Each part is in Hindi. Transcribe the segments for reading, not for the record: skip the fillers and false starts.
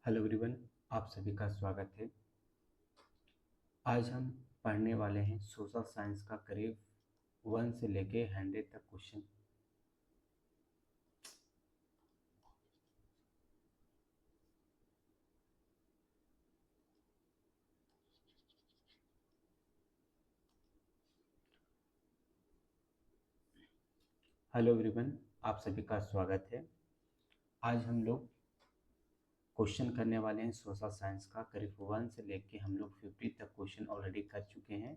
हेलो एवरीवन, आप सभी का स्वागत है। आज हम पढ़ने वाले हैं सोशल साइंस का करीब 1 से लेके 100 तक क्वेश्चन। हेलो एवरीवन, आप सभी का स्वागत है। आज हम लोग क्वेश्चन करने वाले हैं सोशल साइंस का करीब 1 से लेके हम लोग 50 तक क्वेश्चन ऑलरेडी कर चुके हैं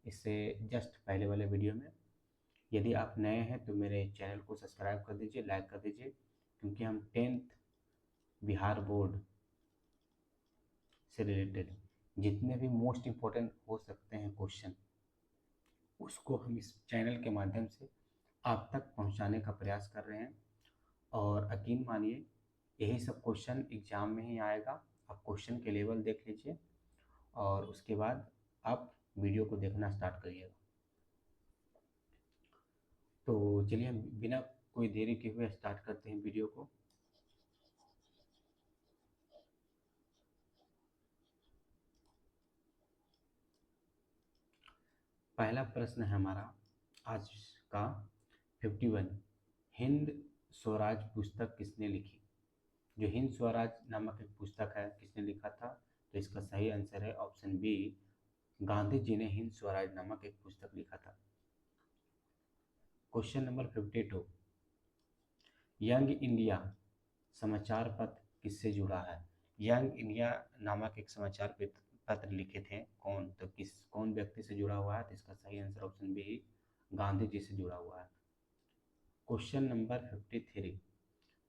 इससे जस्ट पहले वाले वीडियो में। यदि आप नए हैं तो मेरे चैनल को सब्सक्राइब कर दीजिए, लाइक कर दीजिए, क्योंकि हम 10th बिहार बोर्ड से रिलेटेड जितने भी मोस्ट इम्पोर्टेंट हो सकते हैं क्वेश्चन, उसको हम इस चैनल के माध्यम से आप तक पहुंचाने का प्रयास कर रहे हैं। और यकीन मानिए, यही सब क्वेश्चन एग्जाम में ही आएगा। आप क्वेश्चन के लेवल देख लीजिए और उसके बाद आप वीडियो को देखना स्टार्ट करिएगा। तो चलिए हम बिना कोई देरी के हुए स्टार्ट करते हैं वीडियो को। पहला प्रश्न है हमारा आज का 51। हिंद स्वराज पुस्तक किसने लिखी? जो हिंद स्वराज नामक एक पुस्तक है, किसने लिखा था? तो इसका सही आंसर है ऑप्शन बी, गांधी जी ने हिंद स्वराज नामक एक पुस्तक लिखा था। Question number 52। यंग इंडिया समाचार पत्र किससे जुड़ा है? यंग इंडिया नामक एक समाचार पत्र लिखे थे कौन? तो कौन व्यक्ति से जुड़ा हुआ है? तो इसका सही answer option B, Gandhi ji से जुड़ा हुआ है। Question number 53।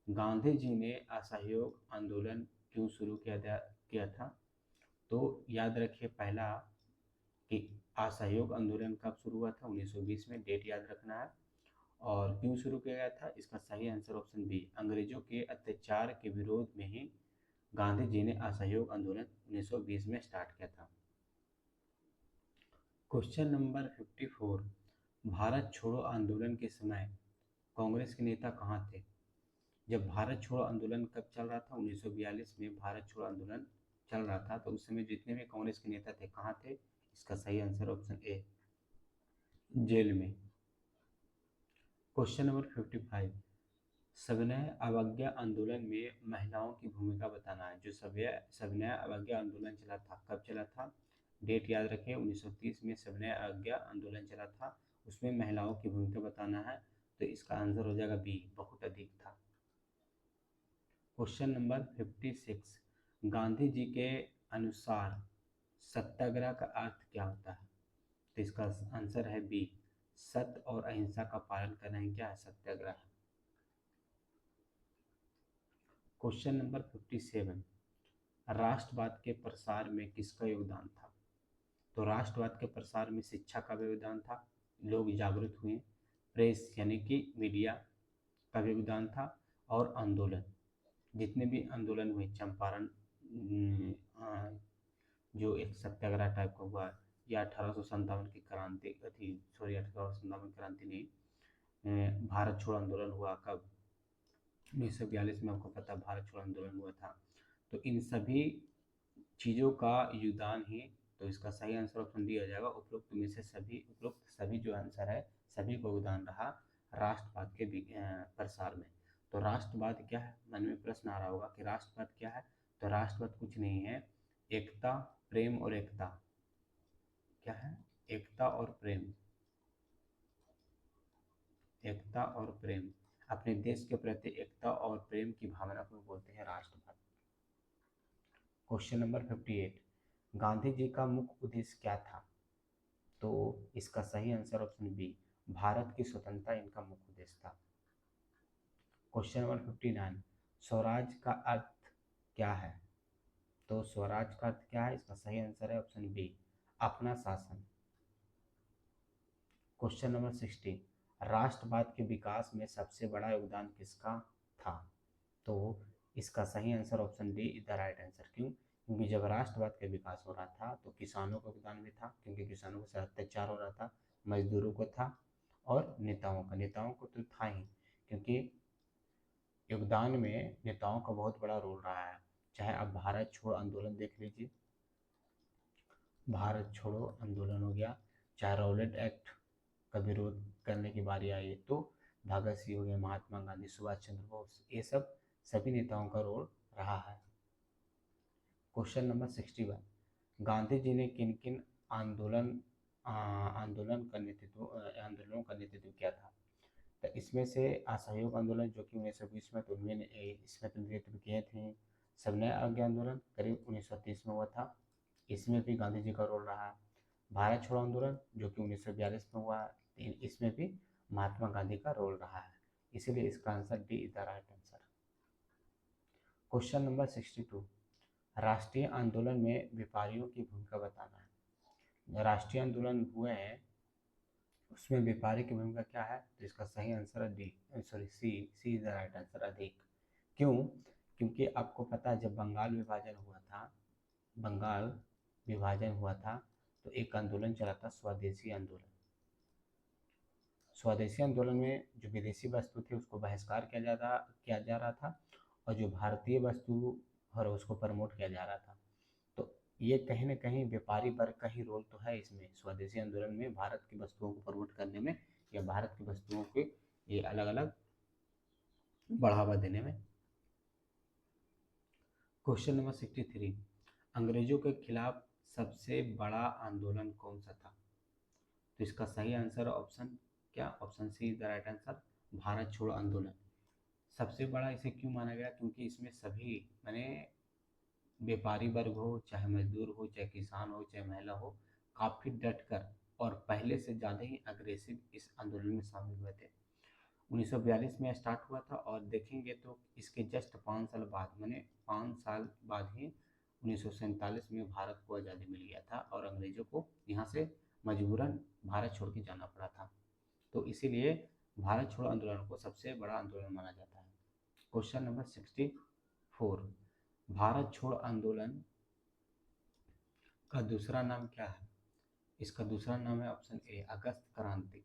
गांधी जी ने असहयोग आंदोलन क्यों शुरू किया था? तो याद रखिए, पहला कि असहयोग आंदोलन कब शुरू हुआ था, 1920 में, डेट याद रखना है। और क्यों शुरू किया गया था? इसका सही आंसर ऑप्शन बी, अंग्रेजों के अत्याचार के विरोध में ही गांधी जी ने असहयोग आंदोलन 1920 में स्टार्ट किया था। Question number 54। भारत छोड़ो आंदोलन के समय कांग्रेस के नेता कहाँ थे? जब भारत छोड़ो आंदोलन कब चल रहा था, 1942 में भारत छोड़ो आंदोलन चल रहा था, तो उस समय जितने भी कांग्रेस के नेता थे कहाँ थे? इसका सही आंसर ऑप्शन ए, जेल में। Question number 55। सविनय अवज्ञा आंदोलन में महिलाओं की भूमिका बताना है। जो सविनय अवज्ञा आंदोलन चला था, कब चला था? डेट याद रखें, 1930 में सविनय अवज्ञा आंदोलन चला था। उसमें महिलाओं की भूमिका बताना है, तो इसका आंसर हो जाएगा बी, बहुत अधिक था। Question number 56। गांधी जी के अनुसार सत्याग्रह का अर्थ क्या होता है? तो इसका आंसर है बी, सत्य और अहिंसा का पालन करना ही क्या है? सत्याग्रह। Question number 57। राष्ट्रवाद के प्रसार में किसका योगदान था? तो राष्ट्रवाद के प्रसार में शिक्षा का भी योगदान था, लोग जागरूक हुए, प्रेस यानी कि मीडिया का भी योगदान था, और आंदोलन, जितने भी आंदोलन हुए, चंपारण जो एक सत्याग्रह टाइप का हुआ, या 1857 की क्रांति थी, सॉरी 1857 क्रांति नहीं, भारत छोड़ो आंदोलन हुआ कब? 1942 में, आपको पता है भारत छोड़ो आंदोलन हुआ था। तो इन सभी चीज़ों का योगदान ही, तो इसका सही आंसर ऑप्शन डी आ जाएगा। उपरोक्त सभी जो आंसर है, सभी को योगदान रहा राष्ट्रवाद के प्रसार में। तो राष्ट्रवाद क्या है? मन में प्रश्न आ रहा होगा कि राष्ट्रवाद क्या है। तो राष्ट्रवाद कुछ नहीं है, एकता, प्रेम और एकता। क्या है? एकता और प्रेम। एकता और प्रेम, अपने देश के प्रति एकता और प्रेम की भावना को बोलते हैं राष्ट्रवाद। Question number 58। गांधी जी का मुख्य उद्देश्य क्या था? तो इसका सही आंसर ऑप्शन बी, भारत की स्वतंत्रता इनका मुख्य उद्देश्य था। Question number 59। स्वराज का अर्थ क्या है? तो स्वराज का अर्थ क्या है? इसका सही आंसर है ऑप्शन बी, अपना शासन। Question number 60। राष्ट्रवाद के विकास में सबसे बड़ा योगदान किसका था? तो इसका सही answer option D is the right answer. क्यों? क्योंकि जब राष्ट्रवाद का विकास हो रहा था तो किसानों का योगदान भी था, क्योंकि किसानों के साथ अत्याचार हो रहा था, मजदूरों को था, और नेताओं को तो था ही, क्योंकि योगदान में नेताओं का बहुत बड़ा रोल रहा है। चाहे आप भारत छोड़ो आंदोलन देख लीजिए, भारत छोड़ो आंदोलन हो गया, चाहे रॉलेट एक्ट का विरोध करने की बारी आई तो भगत सिंह हो गए, महात्मा गांधी, सुभाष चंद्र बोस, ये सब सभी नेताओं का रोल रहा है। क्वेश्चन नंबर 61, गांधी जी ने किन किन आंदोलनों का नेतृत्व किया था? तो इसमें से असहयोग आंदोलन जो कि 1920 में, तो उन्होंने इसमें तो नेतृत्व किए थे। सविनय अवज्ञा आंदोलन करीब 1930 में हुआ था, इसमें भी गांधी जी का रोल रहा है। भारत छोड़ो आंदोलन जो कि 1942 में हुआ, इसमें भी महात्मा गांधी का रोल रहा है, इसीलिए इसका answer D is the right answer. Question number 62, राष्ट्रीय आंदोलन में व्यापारियों की भूमिका बताना है। राष्ट्रीय आंदोलन हुए हैं, उसमें व्यापारी की भूमिका क्या है? तो इसका सही आंसर है D, sorry C is the right answer, अधिक। क्यों? क्योंकि आपको पता है जब बंगाल विभाजन हुआ था तो एक आंदोलन चला था, स्वदेशी आंदोलन। स्वदेशी आंदोलन में जो विदेशी वस्तु थी उसको बहिष्कार किया जा रहा था और जो भारतीय वस्तु है उसको प्रमोट किया जा रहा था। तो ये कहीं ना कहीं व्यापारी वर्ग का ही रोल तो है इसमें, स्वदेशी आंदोलन में भारत की वस्तुओं को प्रमोट करने में या भारत की वस्तुओं के ये अलग अलग बढ़ावा देने में। क्वेश्चन नंबर 63, अंग्रेजों के खिलाफ सबसे बड़ा आंदोलन कौन सा था? तो इसका सही आंसर ऑप्शन क्या? Option C is the right answer, Bharat छोड़ो आंदोलन। सबसे बड़ा इसे क्यों माना गया? क्योंकि इसमें सभी माने व्यापारी वर्ग हो, चाहे मजदूर हो, चाहे किसान हो, चाहे महिला हो, काफ़ी डटकर और पहले से ज़्यादा ही अग्रेसिव इस आंदोलन में शामिल हुए थे। 1942 में स्टार्ट हुआ था और देखेंगे तो इसके जस्ट 5 साल बाद, माने 5 साल बाद ही 1947 में भारत को आज़ादी मिल गया था और अंग्रेज़ों को यहाँ से मजबूरन भारत छोड़ के जाना पड़ा था। तो इसीलिए भारत छोड़ो आंदोलन को सबसे बड़ा आंदोलन माना जाता है। क्वेश्चन नंबर 64, भारत छोड़ो आंदोलन का दूसरा नाम क्या है? इसका दूसरा नाम है ऑप्शन ए, अगस्त क्रांति।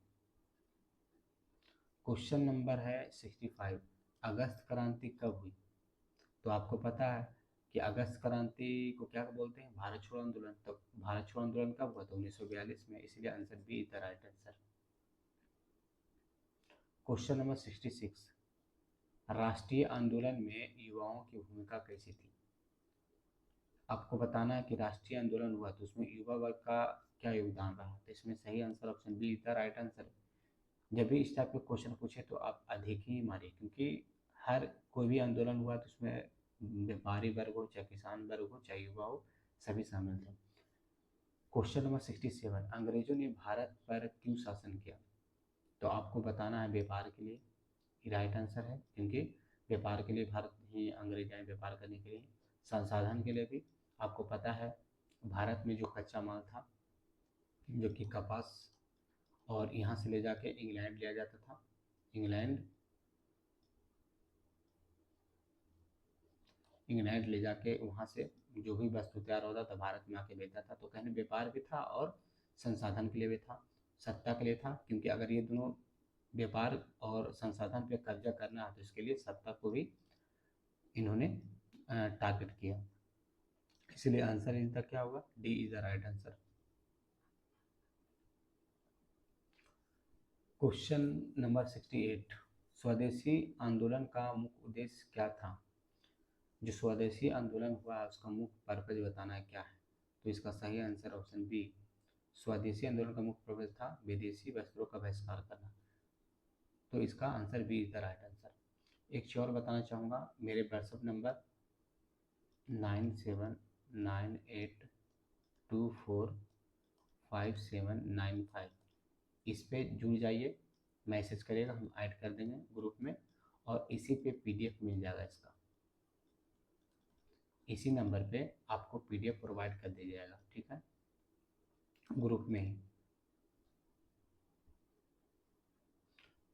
क्वेश्चन नंबर है 65, अगस्त क्रांति कब हुई? तो आपको पता है कि अगस्त क्रांति को क्या बोलते हैं? भारत छोड़ो आंदोलन। तो भारत छोड़ो आंदोलन कब हुआ? तो 1942 में, इसलिए answer B is the right answer. Question number 66, राष्ट्रीय आंदोलन में युवाओं की भूमिका कैसी थी? आपको बताना है कि राष्ट्रीय आंदोलन हुआ तो उसमें युवा वर्ग का क्या योगदान रहा? तो इसमें सही answer option B is the right answer. जब भी इस टाइप के क्वेश्चन पूछे तो आप अधिक ही मारिए, क्योंकि हर कोई भी आंदोलन हुआ तो उसमें व्यापारी वर्ग हो, चाहे किसान वर्ग हो, चाहे युवा हो, सभी शामिल थे। क्वेश्चन नंबर 67, अंग्रेजों ने भारत पर क्यों शासन किया? तो आपको बताना है व्यापार के लिए, राइट आंसर है, क्योंकि व्यापार के लिए भारत ही अंग्रेज आए व्यापार करने के लिए। संसाधन के लिए भी आपको पता है भारत में जो कच्चा माल था जो कि कपास, और यहाँ से ले जाके इंग्लैंड लिया जाता था। इंग्लैंड ले जाके वहाँ से जो भी वस्तु तैयार होता था भारत में आके बेचता था। तो कहने व्यापार भी था और संसाधन के लिए भी था, सत्ता के लिए था, क्योंकि अगर ये दोनों व्यापार और संसाधन पे कब्जा करना है तो इसके लिए सत्ता को भी इन्होंने टारगेट किया, इसलिए आंसर इनका क्या होगा? D is the right answer. Question number 68, स्वदेशी आंदोलन का मुख्य उद्देश्य क्या था? जो स्वदेशी आंदोलन हुआ है उसका मुख्य पर्पज बताना है क्या है? तो इसका सही आंसर ऑप्शन बी, स्वदेशी आंदोलन का मुख्य पर्पज था विदेशी वस्त्रों का बहिष्कार करना। तो इसका answer B is the right answer. एक चीज और बताना चाहूँगा, मेरे व्हाट्सएप नंबर 9798245795, इस पे जुड़ जाइए, मैसेज करिएगा, हम ऐड कर देंगे ग्रुप में, और इसी पे पीडीएफ मिल जाएगा इसका, इसी नंबर पे आपको पीडीएफ प्रोवाइड कर दिया जाएगा, ठीक है, ग्रुप में ही।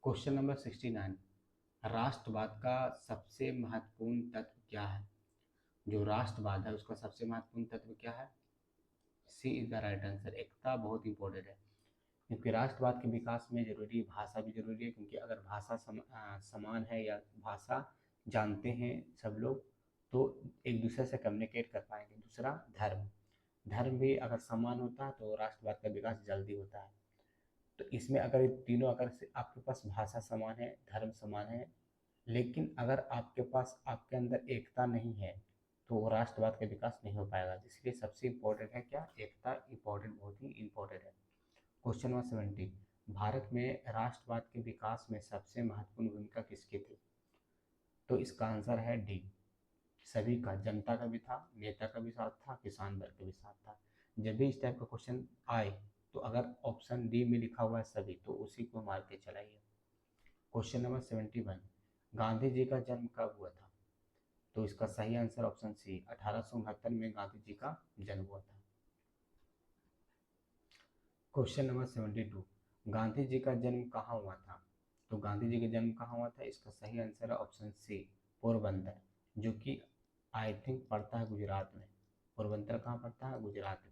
क्वेश्चन नंबर 69, राष्ट्रवाद का सबसे महत्वपूर्ण तत्व क्या है? जो राष्ट्रवाद है उसका सबसे महत्वपूर्ण तत्व क्या है? सी इज द राइट आंसर, एकता बहुत इंपॉर्टेंट है, क्योंकि राष्ट्रवाद के विकास में जरूरी भाषा भी जरूरी है, क्योंकि अगर भाषा समान है या भाषा जानते हैं सब लोग तो एक दूसरे से कम्युनिकेट कर पाएंगे। दूसरा धर्म, धर्म भी अगर समान होता है तो राष्ट्रवाद का विकास जल्दी होता है। तो इसमें अगर ये तीनों, अगर आपके पास भाषा समान है, धर्म समान है, लेकिन अगर आपके पास, आपके अंदर एकता नहीं है, तो राष्ट्रवाद का विकास नहीं हो पाएगा। इसलिए सबसे इम्पोर्टेंट है क्या, एकता इम्पोर्टेंट, बहुत ही इम्पोर्टेंट है। क्वेश्चन नंबर 70, भारत में राष्ट्रवाद के विकास में सबसे महत्वपूर्ण भूमिका किसकी थी? तो इसका आंसर है डी, सभी का, जनता का भी था, नेता का भी साथ था, किसान वर्ग का भी साथ था। जब भी इस टाइप का क्वेश्चन आए तो अगर ऑप्शन डी में लिखा हुआ है सभी, तो उसी को मार के चलाइए। क्वेश्चन नंबर 71, गांधी जी का जन्म कब हुआ था? तो इसका सही आंसर ऑप्शन सी, 1869 में गांधी जी का जन्म हुआ था। क्वेश्चन नंबर 72, गांधी जी का जन्म कहाँ हुआ था? तो गांधी जी का जन्म कहाँ हुआ था? इसका सही आंसर है ऑप्शन सी, पोरबंदर, जो कि आई थिंक पड़ता है गुजरात में। पोरबंदर कहाँ पड़ता है? गुजरात में।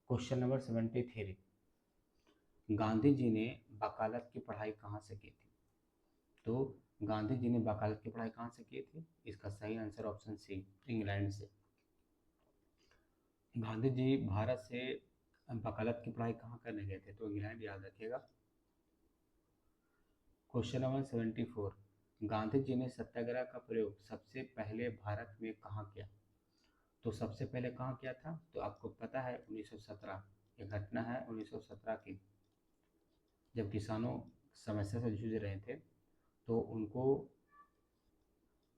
क्वेश्चन नंबर 73, गांधी जी ने वकालत की पढ़ाई कहाँ से की थी? तो गांधी जी ने वकालत की पढ़ाई कहाँ से की थी? इसका सही आंसर ऑप्शन सी, इंग्लैंड से। गांधी जी भारत से वकालत की पढ़ाई कहाँ करने गए थे? तो इंग्लैंड, याद रखिएगा। क्वेश्चन नंबर 74, गांधी जी ने सत्याग्रह का प्रयोग सबसे पहले भारत में कहाँ किया? तो सबसे पहले कहाँ किया था? तो आपको पता है 1917, ये घटना है 1917 की, जब किसानों समस्या से जूझ रहे थे, तो उनको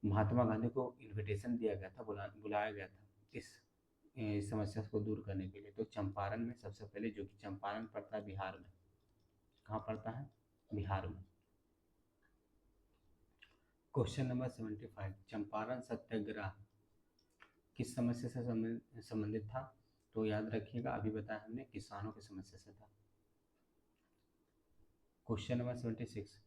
महात्मा गांधी को इनविटेशन दिया गया था, बुलाया गया था इस समस्या को दूर करने के लिए। तो चंपारण में सबसे पहले, जो कि चंपारण पड़ता है बिहार में, कहाँ पड़ता है? बिहार में। क्वेश्चन नंबर 75, चंपारण सत्याग्रह किस समस्या से संबंधित था? तो याद रखिएगा, अभी बताया हमने, किसानों की समस्या से था। क्वेश्चन नंबर 76,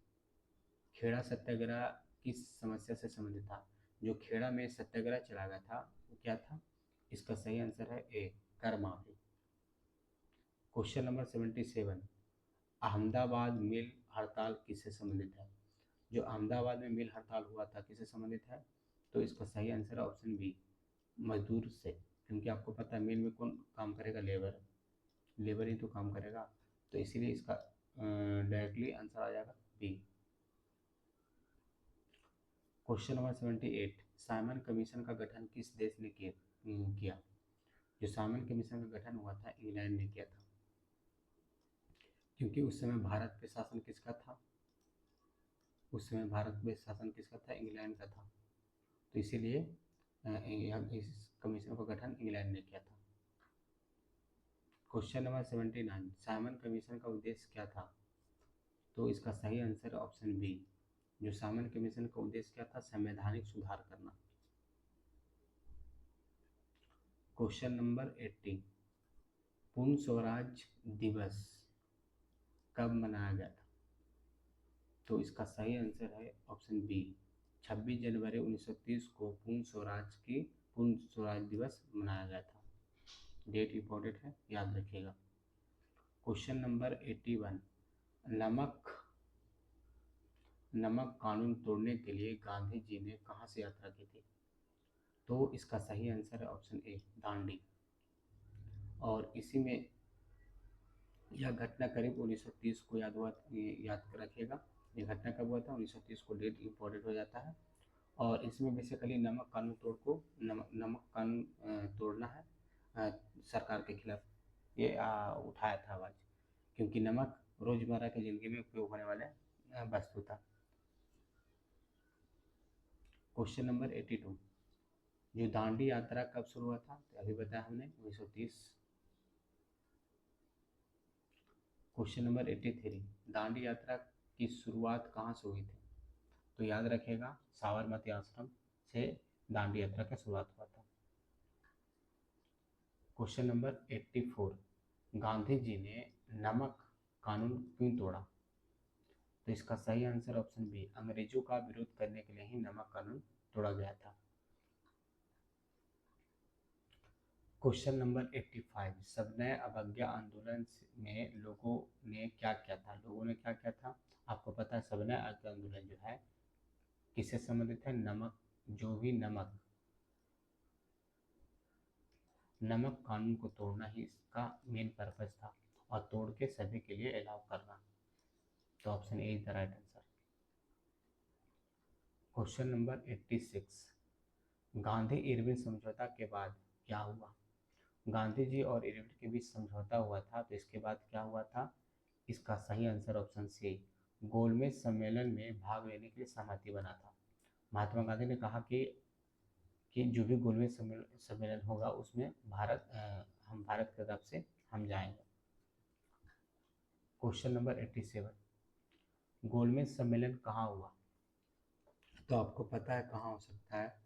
खेड़ा सत्याग्रह किस समस्या से संबंधित था? जो खेड़ा में सत्याग्रह चला गया था वो क्या था? इसका सही आंसर है ए, कर माफी। क्वेश्चन नंबर 77, अहमदाबाद मिल हड़ताल किससे संबंधित है? जो अहमदाबाद में मिल हड़ताल हुआ था किससे संबंधित है? तो इसका सही आंसर है ऑप्शन बी, मजदूर से। क्योंकि आपको पता है मिल में कौन काम करेगा? लेबर, लेबर ही तो काम करेगा। तो इसीलिए इसका डायरेक्टली आंसर आ जाएगा B. Question number 78, Simon commission का गठन किस देश ने किया? जो साइमन कमीशन का गठन हुआ था, इंग्लैंड ने किया था। क्योंकि उस समय भारत पे शासन किसका था? उस समय भारत पे शासन किसका था? इंग्लैंड का था। तो इसीलिए इस कमीशन का गठन इंग्लैंड ने किया था। क्वेश्चन नंबर 79, साइमन कमीशन का उद्देश्य क्या था? तो इसका सही आंसर ऑप्शन बी, जो साइमन कमीशन का उद्देश्य क्या था? संवैधानिक सुधार करना। क्वेश्चन नंबर 80, पूर्ण स्वराज दिवस कब मनाया गया था? तो इसका सही आंसर है ऑप्शन बी, 26 जनवरी 1930 को पूर्ण स्वराज दिवस मनाया गया था। डेट इंपॉर्टेंट है, याद रखिएगा। क्वेश्चन नंबर 81, नमक कानून तोड़ने के लिए गांधी जी ने कहाँ से यात्रा की थी? तो इसका सही आंसर है ऑप्शन ए, दांडी। और इसी में यह घटना करीब 1930 को याद रखिएगा। ये घटना कब हुआ था? 1930 को, डेट इंपॉर्टेंट हो जाता है। और इसमें बेसिकली नमक कानून नमक कानून तोड़ना है सरकार के खिलाफ, ये उठाया था आवाज़। क्योंकि नमक रोजमर्रा की जिंदगी में उपयोग होने वाले वस्तु था। क्वेश्चन नंबर 82, जो दांडी यात्रा कब शुरू हुआ था? तो अभी बताया हमने, 1930। क्वेश्चन नंबर 83, दांडी यात्रा की शुरुआत कहाँ से हुई थी? तो याद रखिएगा, साबरमती आश्रम से दांडी यात्रा का शुरुआत हुआ था। क्वेश्चन नंबर 84, गांधी जी ने नमक कानून क्यों तोड़ा? तो इसका सही आंसर ऑप्शन बी, अंग्रेजों का विरोध करने के लिए ही नमक कानून तोड़ा गया था। क्वेश्चन नंबर 85, सविनय अवज्ञा आंदोलन में लोगों ने क्या किया था? लोगों ने क्या किया था? आपको पता है सविनय अवज्ञा आंदोलन जो है किससे संबंधित है? नमक, जो भी नमक कानून को तोड़ना ही इसका मेन पर्पस था, और तोड़ के सभी के लिए अलाउ करना। तो option A is the right answer. Question number 86, Gandhi Irwin समझौता के बाद क्या हुआ? गांधी जी और इरविन के बीच समझौता हुआ था, तो इसके बाद क्या हुआ था? इसका सही आंसर ऑप्शन सी, गोलमेज सम्मेलन में भाग लेने के लिए सहमति बना था। महात्मा गांधी ने कहा कि जो भी गोलमेज सम्मेलन होगा उसमें हम भारत की तरफ से हम जाएंगे। क्वेश्चन नंबर 87, गोलमेज सम्मेलन कहाँ हुआ? तो आपको पता है कहाँ हो सकता है?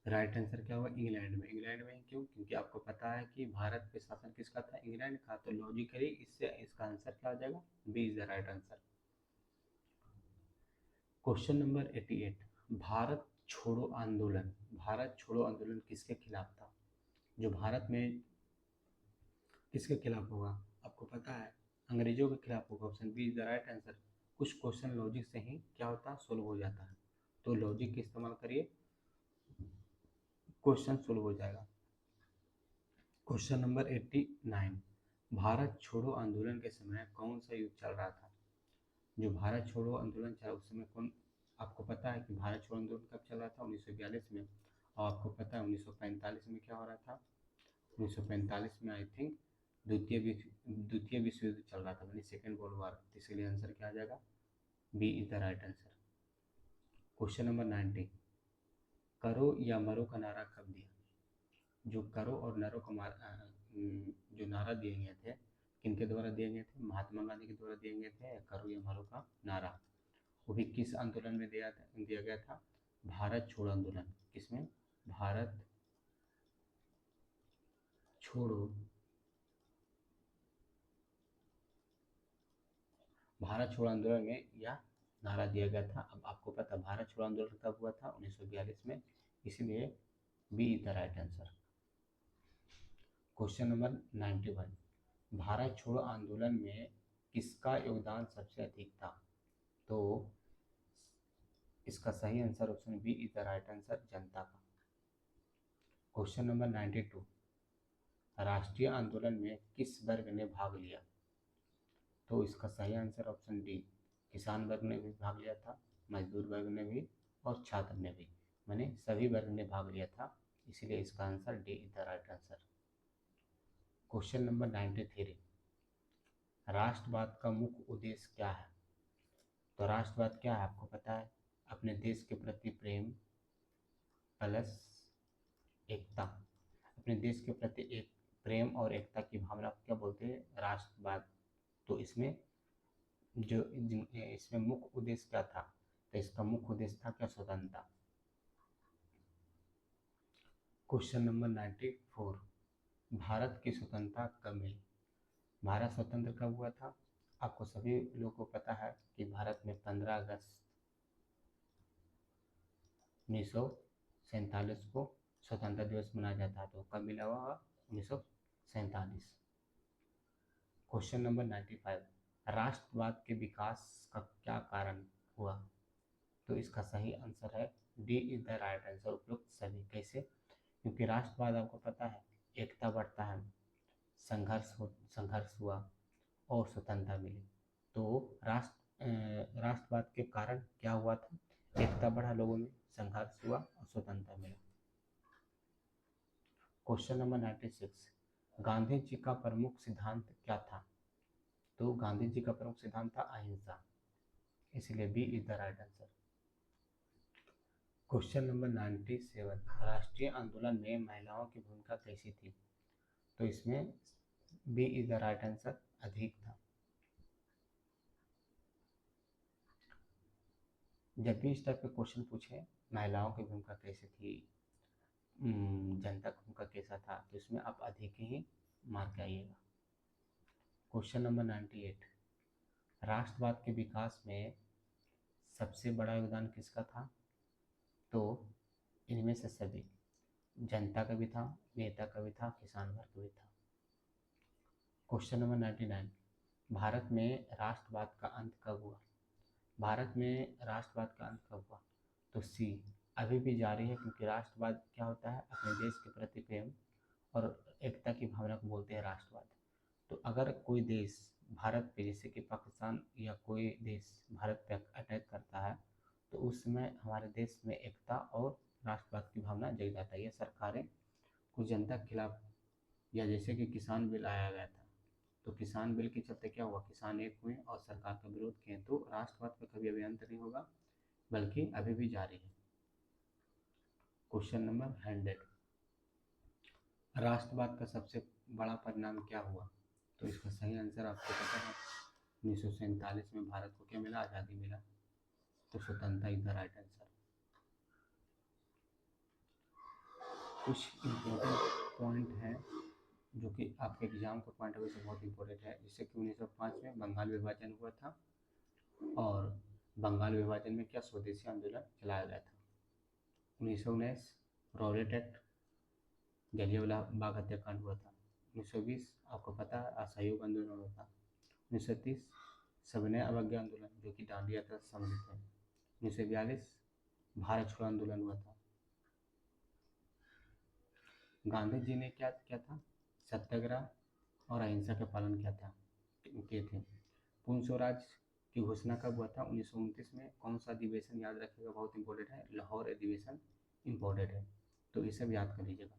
राइट आंसर क्या होगा? इंग्लैंड में। इंग्लैंड में क्यों? क्योंकि आपको पता है कि भारत पे शासन किसका था? इंग्लैंड का। तो लॉजिकली इससे इसका आंसर क्या हो जाएगा? B is the right answer. Question number 88, Bharat छोड़ो आंदोलन। भारत छोड़ो आंदोलन किसके खिलाफ था? जो भारत में किसके खिलाफ होगा? आपको पता है अंग्रेजों के खिलाफ होगा। Option B is the right answer. कुछ क्वेश्चन लॉजिक से ही क्या होता है? सोल्व हो जाता है। तो लॉजिक का इस्तेमाल करिए, क्वेश्चन सोल्व हो जाएगा। क्वेश्चन नंबर 89, भारत छोड़ो आंदोलन के समय कौन सा युद्ध चल रहा था? जो भारत छोड़ो आंदोलन चला उस समय कौन, आपको पता है कि भारत छोड़ो आंदोलन कब चल रहा था? 1942 में। और आपको पता है 1945 में क्या हो रहा था? 1945 में आई थिंक द्वितीय विश्व युद्ध चल रहा था, यानी सेकेंड वर्ल्ड वॉर। इसलिए आंसर क्या आ जाएगा? B is the right answer. Question number 90, करो या मरो का नारा कब दिया? जो करो और नरो का जो नारा दिए गए थे, किनके द्वारा दिए गए थे? महात्मा गांधी के द्वारा दिए गए थे करो या मरो का नारा। वो भी किस आंदोलन में दिया गया था? भारत छोड़ो आंदोलन। किसमें? भारत छोड़ो आंदोलन में यह नारा दिया गया था। अब आपको पता भारत छोड़ो आंदोलन कब हुआ था? 1942 में। इसलिए B is the right answer. Question number 91, Bharat छोड़ो आंदोलन में किसका योगदान सबसे अधिक था? तो इसका सही answer option B is the right answer, जनता का। क्वेश्चन नंबर 92, राष्ट्रीय आंदोलन में किस वर्ग ने भाग लिया? तो इसका सही आंसर ऑप्शन डी, किसान वर्ग ने भी भाग लिया था, मजदूर वर्ग ने भी, और छात्र ने भी, माने सभी वर्ग ने भाग लिया था। इसीलिए इसका answer D is the right answer. Question number 93, राष्ट्रवाद का मुख्य उद्देश्य क्या है? तो राष्ट्रवाद क्या है आपको पता है? अपने देश के प्रति प्रेम प्लस एकता। अपने देश के प्रति एक प्रेम और एकता की भावना को क्या बोलते हैं? राष्ट्रवाद। तो इसमें इसमें मुख्य उद्देश्य क्या था? तो इसका मुख्य उद्देश्य था क्या? स्वतंत्रता। क्वेश्चन नंबर 94, भारत की स्वतंत्रता कब मिली? भारत स्वतंत्र कब हुआ था? आपको सभी लोगों को पता है कि भारत में 15 अगस्त 1947 को स्वतंत्रता दिवस मनाया जाता है। तो कब मिला हुआ? 1947। क्वेश्चन नंबर 95, राष्ट्रवाद के विकास का क्या कारण हुआ? तो इसका सही आंसर है D is the right answer, उपयुक्त सभी। कैसे? क्योंकि राष्ट्रवाद आपको पता है एकता बढ़ता है, संघर्ष हुआ और स्वतंत्रता मिली। तो राष्ट्रवाद के कारण क्या हुआ था? एकता बढ़ा लोगों में, संघर्ष हुआ और स्वतंत्रता मिला। क्वेश्चन नंबर 96, गांधी जी का प्रमुख सिद्धांत क्या था? तो गांधी जी का प्रमुख सिद्धांत था अहिंसा। इसलिए B is the right answer. Question number 97, राष्ट्रीय आंदोलन में महिलाओं की भूमिका कैसी थी? तो इसमें B is the right answer, अधिक था। जब भी इस टाइप के क्वेश्चन पूछे महिलाओं की भूमिका कैसी थी, जनता का भूमिका कैसा था, तो इसमें आप अधिक ही मार्क आइएगा। क्वेश्चन नंबर 98, राष्ट्रवाद के विकास में सबसे बड़ा योगदान किसका था? तो इनमें से सभी, जनता का भी था, नेता का भी था, किसान वर्ग का भी था। क्वेश्चन नंबर 99, भारत में राष्ट्रवाद का अंत कब हुआ? भारत में राष्ट्रवाद का अंत कब हुआ? तो सी अभी भी जारी है, क्योंकि राष्ट्रवाद क्या होता है, अपने देश के प्रति प्रेम और एकता की भावना को बोलते हैं राष्ट्रवाद। तो अगर कोई देश भारत पे, जैसे कि पाकिस्तान या कोई देश भारत पे अटैक करता है, तो उस समय हमारे देश में एकता और राष्ट्रवाद की भावना जग जाता है। ये सरकारें कुछ जनता के खिलाफ, या जैसे कि किसान बिल आया गया था, तो किसान बिल के चलते क्या हुआ, किसान एक हुए और सरकार का विरोध किए। तो राष्ट्रवाद का कभी अभी अंत नहीं होगा, बल्कि अभी भी जारी है। क्वेश्चन नंबर 100, राष्ट्रवाद का सबसे बड़ा परिणाम क्या हुआ? तो इसका सही आंसर आपको पता है, 1947 में भारत को क्या मिला, आज़ादी मिला। तो स्वतंत्रता इज द राइट आंसर। कुछ इम्पोर्टेंट पॉइंट हैं जो कि आपके एग्जाम का पॉइंट ऑफ व्यू से बहुत इंपॉर्टेंट है। जैसे कि 1905 में बंगाल विभाजन हुआ था, और बंगाल विभाजन में क्या स्वदेशी आंदोलन चलाया गया था। 1919 रॉलेट एक्ट, जलियांवाला बाग हत्याकांड हुआ था। 1920 आपको पता है असहयोग आंदोलन हुआ था। 1930 सविनय अवज्ञा आंदोलन, जो कि दांडी यात्रा से संबंधित है। 1942 भारत छोड़ो आंदोलन हुआ था। गांधी जी ने क्या किया था, सत्याग्रह और अहिंसा का पालन किए थे। पूर्ण स्वराज की घोषणा कब हुआ था, 1929 में। कौन सा अधिवेशन याद रखिएगा, बहुत इंपॉर्टेंट है, लाहौर अधिवेशन इंपॉर्टेंट है, तो ये सब याद कर लीजिएगा।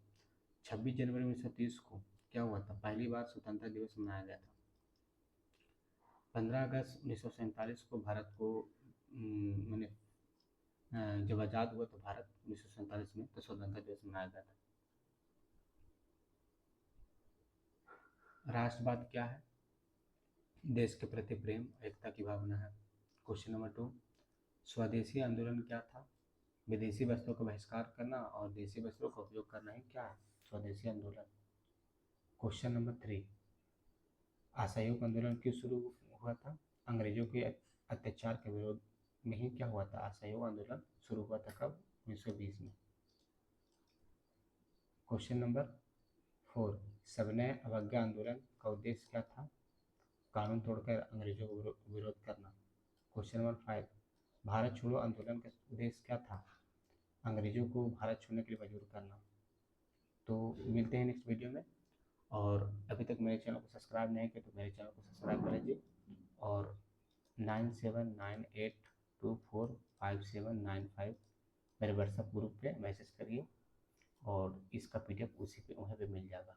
26 जनवरी 1930 को क्या हुआ था, पहली बार स्वतंत्रता दिवस मनाया गया था। 15 अगस्त 1947 को भारत को मैंने जब आज़ाद हुआ तो भारत 1947 में, तो स्वतंत्रता दिवस मनाया गया था। राष्ट्रवाद क्या है, देश के प्रति प्रेम, एकता की भावना है। क्वेश्चन नंबर 2, स्वदेशी आंदोलन क्या था, विदेशी वस्त्रों का बहिष्कार करना और देसी वस्त्रों का उपयोग करना ही क्या है, स्वदेशी आंदोलन। क्वेश्चन नंबर 3, असहयोग आंदोलन क्यों शुरू हुआ था, अंग्रेजों के अत्याचार के विरोध में ही क्या हुआ था, असहयोग आंदोलन शुरू हुआ था कब, 1920 में। क्वेश्चन नंबर 4, सविनय अवज्ञा आंदोलन का उद्देश्य क्या था, कानून तोड़कर अंग्रेजों को विरोध करना। क्वेश्चन नंबर 5, भारत छोड़ो आंदोलन का उद्देश्य क्या था, अंग्रेजों को भारत छोड़ने के लिए मजबूर करना। तो मिलते हैं नेक्स्ट वीडियो में, और अभी तक मेरे चैनल को सब्सक्राइब नहीं किया तो मेरे चैनल को सब्सक्राइब कर लीजिए, और 9798245795 मेरे व्हाट्सएप ग्रुप पे मैसेज करिए, और इसका PDF उसी पे वहाँ पे मिल जाएगा।